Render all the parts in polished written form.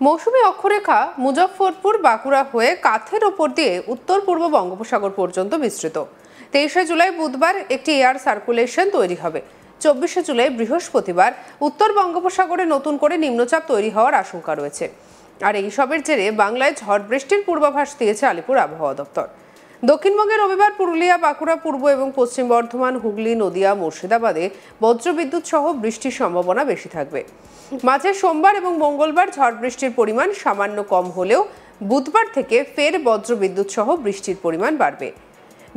মৌসুমী অক্ষরেখা মুজফ্ফরপুর বাঁকুড়া হয়ে কাঁথের ওপর দিয়ে উত্তর পূর্ব বঙ্গোপসাগর পর্যন্ত বিস্তৃত। 23শে জুলাই বুধবার একটি এয়ার সার্কুলেশন তৈরি হবে। 24শে জুলাই বৃহস্পতিবার উত্তর বঙ্গোপসাগরে নতুন করে নিম্নচাপ তৈরি হওয়ার আশঙ্কা রয়েছে। আর এই সবের জেরে বাংলায় ঝড় বৃষ্টির পূর্বাভাস দিয়েছে আলিপুর আবহাওয়া দপ্তর। দক্ষিণবঙ্গে রবিবার পুরুলিয়া, বাঁকুড়া, পূর্ব এবং পশ্চিম বর্ধমান, হুগলি, নদিয়া, মুর্শিদাবাদে বজ্রবিদ্যুৎ সহ বৃষ্টির সম্ভাবনা বেশি থাকবে। মাঝে সোমবার এবং মঙ্গলবার ঝড় বৃষ্টির পরিমাণ সামান্য কম হলেও বুধবার থেকে ফের বজ্রবিদ্যুৎ সহ বৃষ্টির পরিমাণ বাড়বে।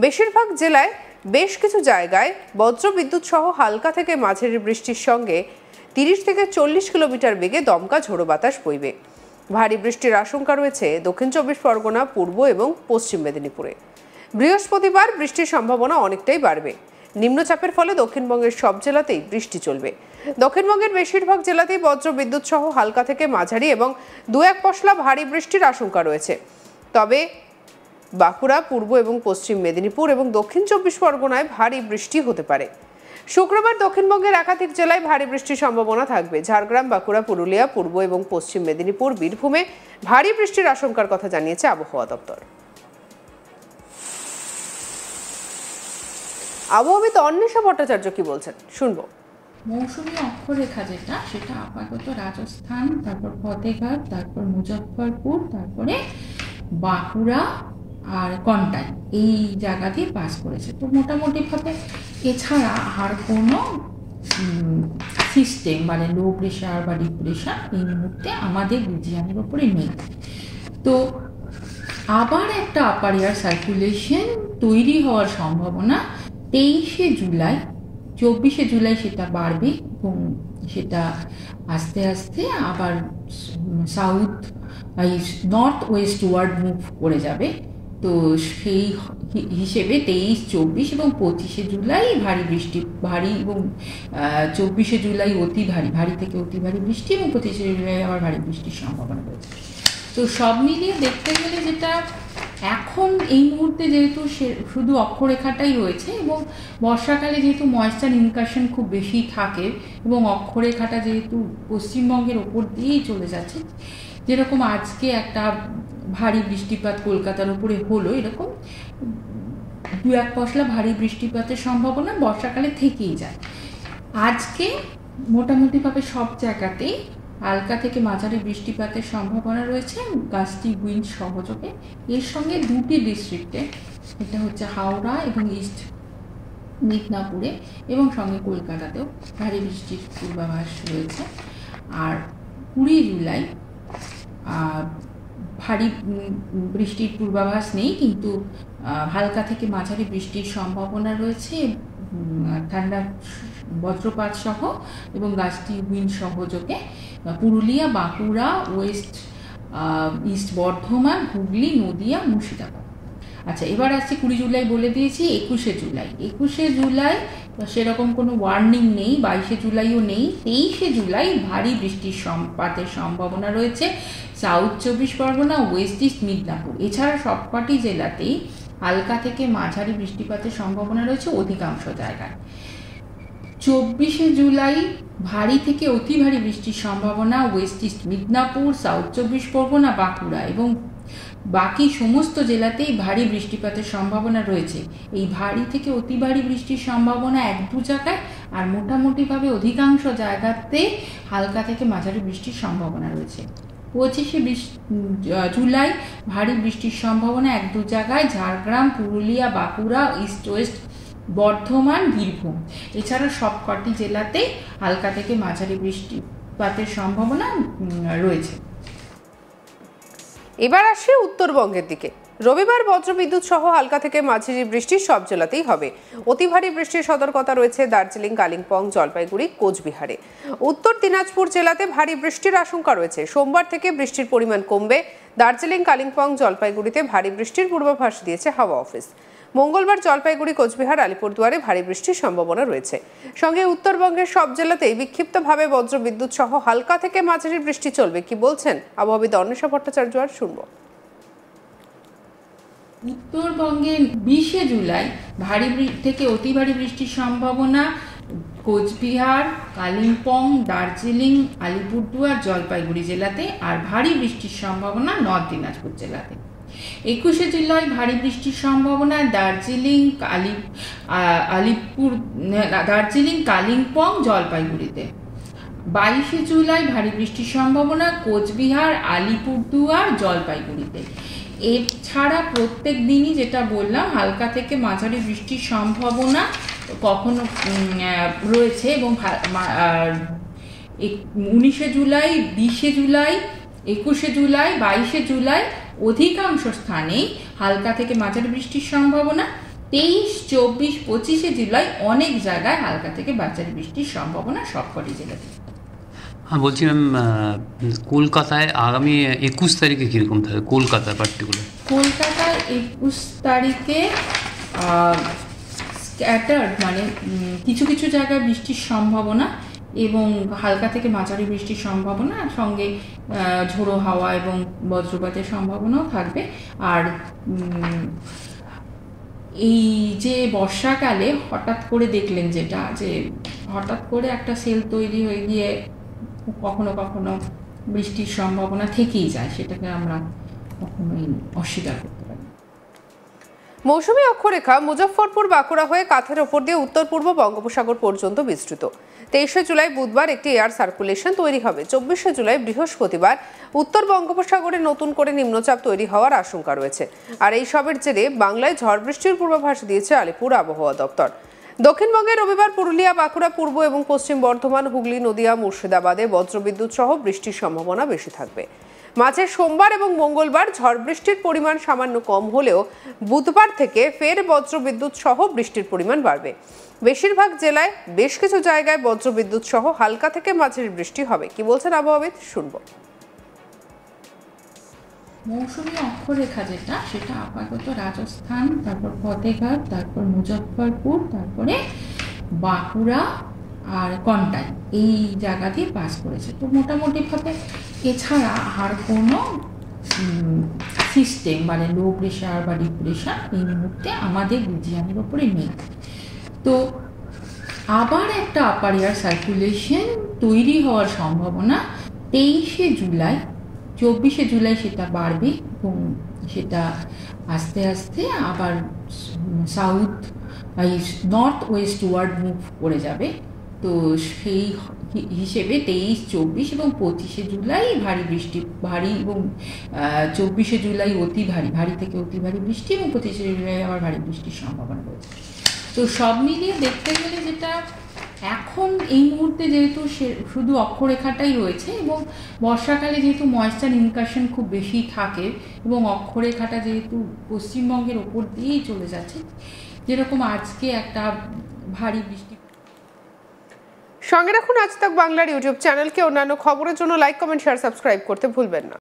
বেশিরভাগ জেলায় বেশ কিছু জায়গায় বজ্রবিদ্যুৎ সহ হালকা থেকে মাঝারি বৃষ্টির সঙ্গে 30 থেকে 40 কিলোমিটার বেগে দমকা ঝোড়ো বাতাস বইবে। ভারী বৃষ্টির আশঙ্কা রয়েছে দক্ষিণ 24 পরগনা, পূর্ব এবং পশ্চিম মেদিনীপুরে। বৃহস্পতিবার বৃষ্টির সম্ভাবনা অনেকটাই বাড়বে। নিম্নচাপের ফলে দক্ষিণবঙ্গের সব জেলাতেই বৃষ্টি চলবে। দক্ষিণবঙ্গের বেশিরভাগ জেলাতেই বজ্রবিদ্যুৎ সহ হালকা থেকে মাঝারি এবং 2-1 পশলা ভারী বৃষ্টির আশঙ্কা রয়েছে। তবে বাঁকুড়া, পূর্ব এবং পশ্চিম মেদিনীপুর এবং দক্ষিণ 24 পরগনায় ভারী বৃষ্টি হতে পারে। শুক্রবার দক্ষিণবঙ্গের একাধিক জেলায় ভারী বৃষ্টির সম্ভাবনা থাকবে। ঝাড়গ্রাম, বাঁকুড়া, পুরুলিয়া, পূর্ব এবং পশ্চিম মেদিনীপুর, বীরভূমে ভারী বৃষ্টির আশঙ্কার কথা জানিয়েছে আবহাওয়া দপ্তর। আবহাওয়াবিদ অন্বেষা ভট্টাচার্য কি বলছেন শুনবো। মৌসুমী অক্ষরেখা যেটা, সেটা আপাতত রাজস্থান, তারপর ফতেঘাট, তারপর মুজফ্ফরপুর, তারপরে বাঁকুড়া আর কন্টাই, এই জায়গা দিয়ে পাস করেছে। তো মোটামুটিভাবে এছাড়া আর কোনো সিস্টেম মানে লো প্রেশার বা ডিপ্রেশন এই মুহূর্তে আমাদের রিজিয়নের উপরে নেই। তো আবার একটা আপার এয়ার সার্কুলেশন তৈরি হওয়ার সম্ভাবনা 23শে জুলাই, 24শে জুলাই সেটা বাড়বে এবং সেটা আস্তে আস্তে আবার সাউথ নর্থ ওয়েস্টওয়ার্ড মুভ করে যাবে। তো সেই হিসেবে 23, 24 এবং 25শে জুলাই ভারী বৃষ্টি, ভারী এবং 24শে জুলাই অতি ভারী, ভারী থেকে অতি ভারী বৃষ্টি এবং 25শে জুলাই আবার ভারী বৃষ্টির সম্ভাবনা রয়েছে। তো সব মিলিয়ে দেখতে গেলে যেটা এখন এই মুহূর্তে যেহেতু শুধু অক্ষরেখাটাই রয়েছে এবং বর্ষাকালে যেহেতু ময়েশ্চার ইনকাশন খুব বেশি থাকে এবং অক্ষরেখাটা যেহেতু পশ্চিমবঙ্গের ওপর দিয়েই চলে যাচ্ছে, যেরকম আজকে একটা ভারী বৃষ্টিপাত কলকাতার উপরে হলো, এরকম 2-1 পশলা ভারী বৃষ্টিপাতের সম্ভাবনা বর্ষাকালে থেকেই যায়। আজকে মোটামুটিভাবে সব জায়গাতেই হালকা থেকে মাঝারি বৃষ্টিপাতের সম্ভাবনা রয়েছে গাস্টি উইন্ড সহযোগে। এর সঙ্গে দুটি ডিস্ট্রিক্টে, এটা হচ্ছে হাওড়া এবং ইস্ট মিদনাপুরে এবং সঙ্গে কলকাতাতেও ভারী বৃষ্টির পূর্বাভাস রয়েছে। আর 20 জুলাই ভারী বৃষ্টির পূর্বাভাস নেই, কিন্তু হালকা থেকে মাঝারি বৃষ্টির সম্ভাবনা রয়েছে ঠান্ডা বজ্রপাত সহ এবং গাস্টি উইন্ড সহযোগে পুরুলিয়া, বাঁকুড়া, ইস্ট বর্ধমান, হুগলি, নদিয়া, মুর্শিদাবাদ। আচ্ছা, এবার আসছে 20 জুলাই বলে দিয়েছি। 21শে জুলাই, 21শে জুলাই সেরকম কোনো ওয়ার্নিং নেই, 22শে জুলাইও নেই। 23শে জুলাই ভারী বৃষ্টির পাতের সম্ভাবনা রয়েছে south 24 Pargana, West east Midnapore. এছাড়া সবকটি জেলাতেই হালকা থেকে মাঝারি বৃষ্টিপাতের সম্ভাবনা রয়েছে অধিকাংশ জায়গায়। 24শে জুলাই ভারী থেকে অতি ভারী বৃষ্টির সম্ভাবনা West east Midnapore, south 24 Pargana, Bankura এবং বাকি সমস্ত জেলাতেই ভারী বৃষ্টিপাতের সম্ভাবনা রয়েছে। এই ভারী থেকে অতি ভারী বৃষ্টির সম্ভাবনা 1-2 জায়গায়, আর মোটামুটিভাবে অধিকাংশ জায়গাতে হালকা থেকে মাঝারি বৃষ্টির সম্ভাবনা রয়েছে। 25শে জুলাই ভারী বৃষ্টির সম্ভাবনা 1-2 জায়গায়, ঝাড়গ্রাম, পুরুলিয়া, বাঁকুড়া, ইস্ট ওয়েস্ট বর্ধমান, বীরভূম। এছাড়া সবকটি জেলাতে হালকা থেকে মাঝারি বৃষ্টিপাতের সম্ভাবনা রয়েছে। এবার আসি উত্তরবঙ্গের দিকে। রবিবার বজ্রবিদ্যুৎ সহ হালকা থেকে মাঝারি বৃষ্টি সব জেলাতেই হবে। অতি ভারী বৃষ্টির সতর্কতা রয়েছে দার্জিলিং, কালিম্পং, জলপাইগুড়ি, কোচবিহারে। উত্তর দিনাজপুর জেলাতে ভারী বৃষ্টির আশঙ্কা রয়েছে। সোমবার থেকে বৃষ্টির পরিমাণ কমবে। দার্জিলিং, কালিম্পং, জলপাইগুড়িতে ভারী বৃষ্টির পূর্বাভাস দিয়েছে হাওয়া অফিস। মঙ্গলবার জলপাইগুড়ি, কোচবিহার, আলিপুরদুয়ারে ভারী বৃষ্টির সম্ভাবনা রয়েছে। সঙ্গে উত্তরবঙ্গের সব জেলাতেই বিক্ষিপ্তভাবে বজ্রবিদ্যুৎ সহ হালকা থেকে মাঝারি বৃষ্টি চলবে। কি বলছেন আবহাওয়াবিদ অন্বেষা ভট্টাচার্য, আর শুনবো। উত্তরবঙ্গে 20শে জুলাই ভারী থেকে অতি ভারী বৃষ্টির সম্ভাবনা কোচবিহার, কালিম্পং, দার্জিলিং, আলিপুরদুয়ার, জলপাইগুড়ি জেলাতে, আর ভারী বৃষ্টির সম্ভাবনা নর্থ দিনাজপুর জেলাতে। 21শে জুলাই ভারী বৃষ্টির সম্ভাবনা দার্জিলিং, কালিম্পং, জলপাইগুড়িতে। 22শে জুলাই ভারী বৃষ্টির সম্ভাবনা কোচবিহার, আলিপুরদুয়ার, জলপাইগুড়িতে। এছাড়া প্রত্যেক দিনই যেটা বললাম হালকা থেকে মাঝারি বৃষ্টির সম্ভাবনা কখনো রয়েছে, এবং 19শে জুলাই, 20শে জুলাই, 21শে জুলাই, 22শে জুলাই অধিকাংশ স্থানেই হালকা থেকে মাঝারি বৃষ্টির সম্ভাবনা। 23, 24, 25শে জুলাই অনেক জায়গায় হালকা থেকে মাঝারি বৃষ্টির সম্ভাবনা সবকটি জেলাতে। হ্যাঁ, বলছি ম্যাম, কলকাতায় আগামী 21 তারিখে কীরকম থাকে কলকাতায় পার্টিকুলার? কলকাতায় 21 তারিখে স্ক্যাটার্ড মানে কিছু কিছু জায়গায় বৃষ্টির সম্ভাবনা এবং হালকা থেকে মাঝারি বৃষ্টির সম্ভাবনা, আর সঙ্গে ঝোড়ো হাওয়া এবং বজ্রপাতের সম্ভাবনাও থাকবে। আর এই যে বর্ষাকালে হঠাৎ করে দেখলেন যেটা, যে হঠাৎ করে একটা সেল তৈরি হয়ে গিয়ে কখনো কখনো বৃষ্টির সম্ভাবনা থেকেই যায়, সেটাকে আমরা কখনোই অস্বীকার করতে পারি। মৌসুমী অক্ষরেখা মুজফ্ফরপুর বাঁকুড়া হয়ে কাঁথের ওপর দিয়ে উত্তর পূর্ব বঙ্গোপসাগর পর্যন্ত বিস্তৃত। 23শে জুলাই বুধবার একটি এয়ার সার্কুলেশন তৈরি হবে। 24শে জুলাই বৃহস্পতিবার উত্তর বঙ্গোপসাগরে নতুন করে নিম্নচাপ তৈরি হওয়ার আশঙ্কা রয়েছে। আর এই সবের জেরে বাংলায় ঝড় বৃষ্টির পূর্বাভাস দিয়েছে আলিপুর আবহাওয়া দপ্তর। দক্ষিণবঙ্গে রবিবার পুরুলিয়া, বাঁকুড়া, পূর্ব এবং পশ্চিম বর্ধমান, হুগলি, নদিয়া, মুর্শিদাবাদে বজ্রবিদ্যুৎ সহ বৃষ্টির সম্ভাবনা বেশি থাকবে। মাঝে সোমবার এবং মঙ্গলবার ঝড় বৃষ্টির পরিমাণ সামান্য কম হলেও বুধবার থেকে ফের বজ্রবিদ্যুৎ সহ বৃষ্টির পরিমাণ বাড়বে। বেশিরভাগ জেলায় বেশ কিছু জায়গায় বজ্রবিদ্যুৎ সহ হালকা থেকে মাঝারি বৃষ্টি হবে। কি বলছেন আবহাওয়াবিদ, শুনবো। মৌসুমী অক্ষরেখা যেটা, সেটা আপাতত রাজস্থান, তারপর ফতেঘাট, তারপর মুজফ্ফরপুর, তারপরে বাঁকুড়া আর কন্টাই, এই জায়গা দিয়ে পাস করেছে। তো মোটামুটিভাবে এছাড়া আর কোনো সিস্টেম মানে লো প্রেশার বা ডিপ্রেশন এই মুহূর্তে আমাদের রিজিয়নের ওপরে নেই। তো আবার একটা আপার এয়ার সার্কুলেশন তৈরি হওয়ার সম্ভাবনা 23শে জুলাই, 24শে জুলাই সেটা বাড়বে এবং সেটা আস্তে আস্তে আবার সাউথ নর্থ ওয়েস্টওয়ার্ড মুভ করে যাবে। তো সেই হিসেবে 23, 24 এবং 25শে জুলাই ভারী এবং 24শে জুলাই ভারী থেকে অতি ভারী বৃষ্টি, এবং 25শে জুলাই আবার ভারী বৃষ্টির সম্ভাবনা রয়েছে। তো সব মিলিয়ে দেখতে গেলে যেটা এখন এই মুহূর্তে যেহেতু শুধু অক্ষরেখাটাই রয়েছে, এবং বর্ষাকালে যেহেতু ময়েশ্চার ইনকাশন খুব বেশি থাকে এবং অক্ষরেখাটা যেহেতু পশ্চিমবঙ্গের ওপর দিয়েই চলে যাচ্ছে, যেরকম আজকে একটা ভারী বৃষ্টি। সঙ্গে রাখুন আজ তাক বাংলার ইউটিউব চ্যানেলকে। অন্যান্য খবরের জন্য লাইক, কমেন্ট, শেয়ার, সাবস্ক্রাইব করতে ভুলবেন না।